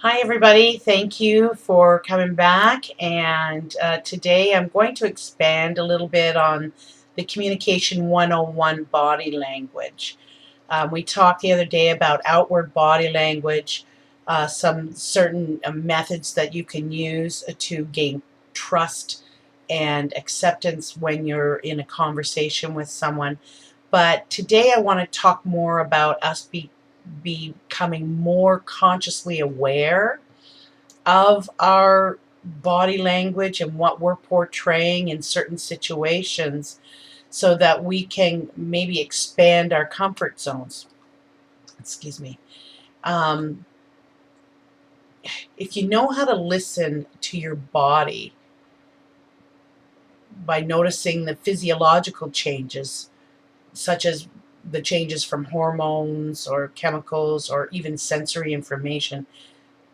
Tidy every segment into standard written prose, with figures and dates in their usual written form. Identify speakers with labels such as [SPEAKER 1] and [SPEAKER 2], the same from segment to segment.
[SPEAKER 1] Hi, everybody. Thank you for coming back. And today I'm going to expand a little bit on the Communication 101 body language. We talked the other day about outward body language, some certain methods that you can use to gain trust and acceptance when you're in a conversation with someone. But today I want to talk more about us becoming more consciously aware of our body language and what we're portraying in certain situations so that we can maybe expand our comfort zones. Excuse me. Um, if you know how to listen to your body by noticing the physiological changes, such as the changes from hormones or chemicals or even sensory information,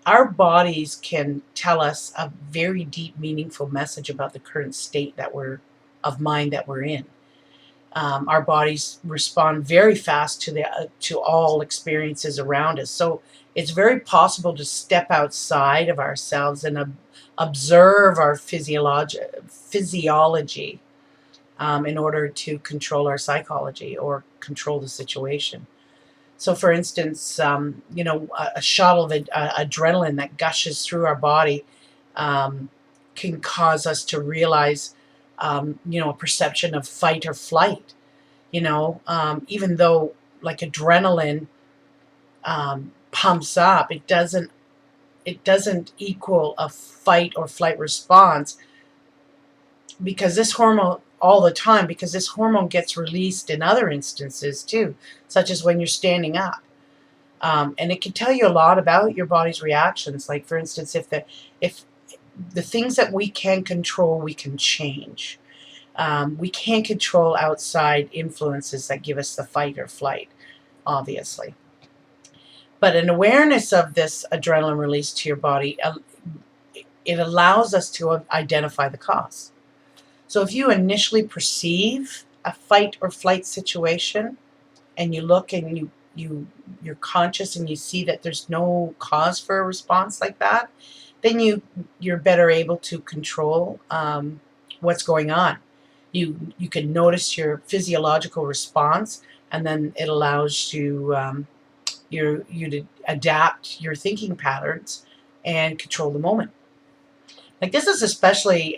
[SPEAKER 1] our bodies can tell us a very deep, meaningful message about the current state that we're of mind that we're in. Our bodies respond very fast to all experiences around us. So it's very possible to step outside of ourselves and observe our physiology in order to control our psychology or control the situation. So, for instance, a shot of adrenaline that gushes through our body can cause us to realize, a perception of fight or flight. Even though like adrenaline pumps up, it doesn't equal a fight or flight response because this hormone all the time because this hormone gets released in other instances too, such as when you're standing up. And it can tell you a lot about your body's reactions. Like, for instance, if the things that we can control, we can change. We can't control outside influences that give us the fight or flight, obviously. But an awareness of this adrenaline release to your body, it allows us to identify the cause. So if you initially perceive a fight or flight situation, and you look and you're conscious and you see that there's no cause for a response like that, then you're better able to control what's going on. You can notice your physiological response, and then it allows you to adapt your thinking patterns and control the moment. Like, this is especially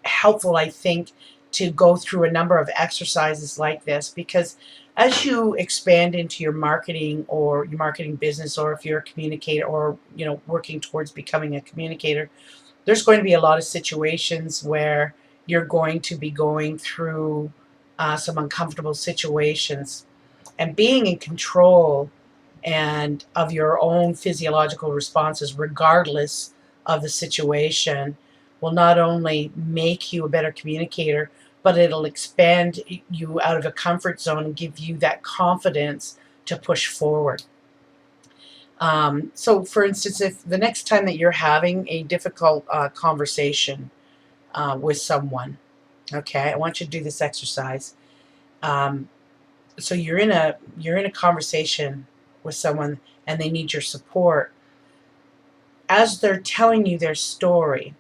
[SPEAKER 1] helpful, I think, to go through a number of exercises like this, because as you expand into your marketing or your marketing business, or if you're a communicator or working towards becoming a communicator, there's going to be a lot of situations where you're going to be going through some uncomfortable situations, and being in control and of your own physiological responses regardless of the situation will not only make you a better communicator, but it'll expand you out of a comfort zone and give you that confidence to push forward. So, for instance, if the next time that you're having a difficult conversation with someone, okay, I want you to do this exercise. Um, so you're in a conversation with someone and they need your support. As they're telling you their story,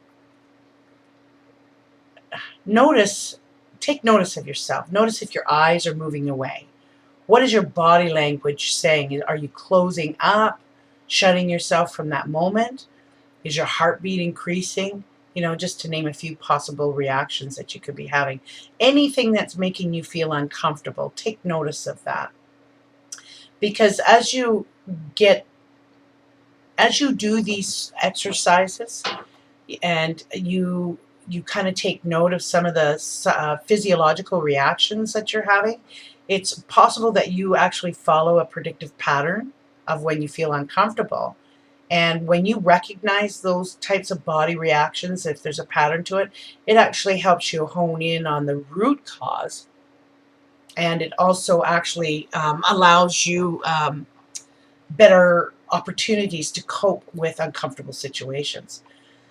[SPEAKER 1] notice, take notice of yourself. Notice if your eyes are moving away. What is your body language saying? Are you closing up, shutting yourself from that moment? Is your heartbeat increasing? Just to name a few possible reactions that you could be having. Anything that's making you feel uncomfortable, take notice of that. Because as you do these exercises and you kind of take note of some of the physiological reactions that you're having, it's possible that you actually follow a predictive pattern of when you feel uncomfortable. And when you recognize those types of body reactions, if there's a pattern to it, it actually helps you hone in on the root cause. And it also actually allows you better opportunities to cope with uncomfortable situations.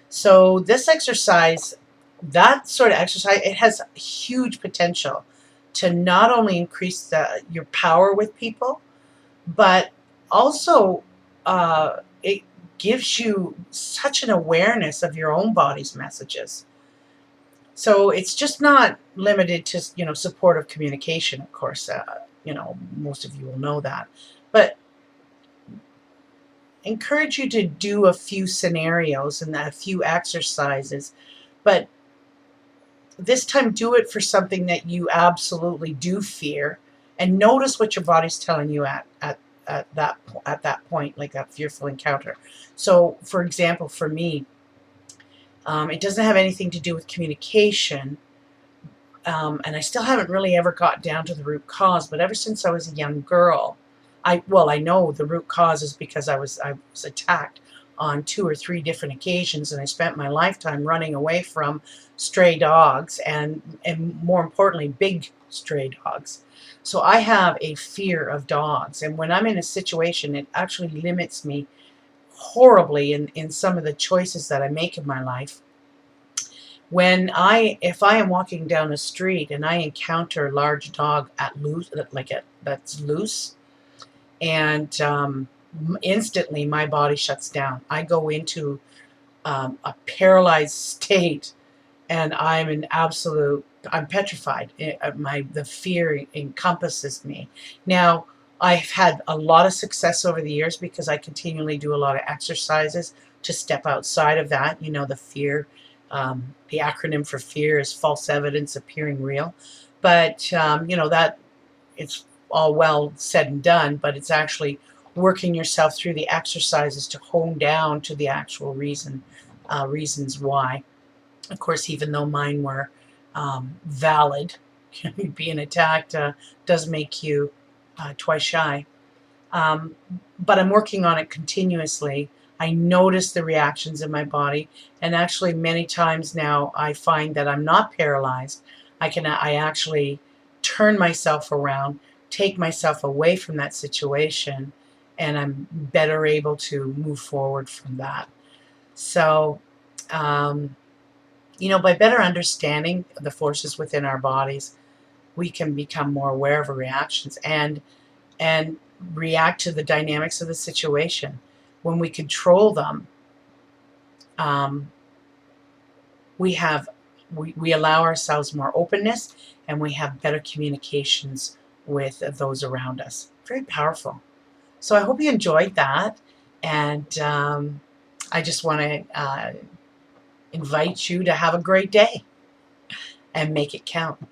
[SPEAKER 1] So this exercise, that sort of exercise, it has huge potential to not only increase your power with people, but also it gives you such an awareness of your own body's messages. So it's just not limited to, supportive communication, of course. Most of you will know that. But encourage you to do a few scenarios and a few exercises. But this time, do it for something that you absolutely do fear, and notice what your body's telling you at that point, like that fearful encounter. So, for example, for me, it doesn't have anything to do with communication, and I still haven't really ever got down to the root cause. But ever since I was a young girl, I know the root cause is because I was attacked on 2 or 3 different occasions, and I spent my lifetime running away from stray dogs, and more importantly, big stray dogs. So I have a fear of dogs, and when I'm in a situation, it actually limits me horribly in some of the choices that I make in my life. If I am walking down the street and I encounter a large dog that's loose, and instantly my body shuts down. I go into a paralyzed state, and I'm petrified. The fear encompasses me. Now, I've had a lot of success over the years because I continually do a lot of exercises to step outside of that. The fear, the acronym for fear is false evidence appearing real. But, that it's all well said and done, but it's actually working yourself through the exercises to hone down to the actual reasons why. Of course, even though mine were valid, being attacked does make you twice shy. But I'm working on it continuously. I notice the reactions in my body, and actually many times now I find that I'm not paralyzed. I actually turn myself around, take myself away from that situation, and I'm better able to move forward from that. So, by better understanding the forces within our bodies, we can become more aware of our reactions and react to the dynamics of the situation. When we control them, um, we allow ourselves more openness, and we have better communications with those around us. Very powerful. So I hope you enjoyed that, and I just want to invite you to have a great day and make it count.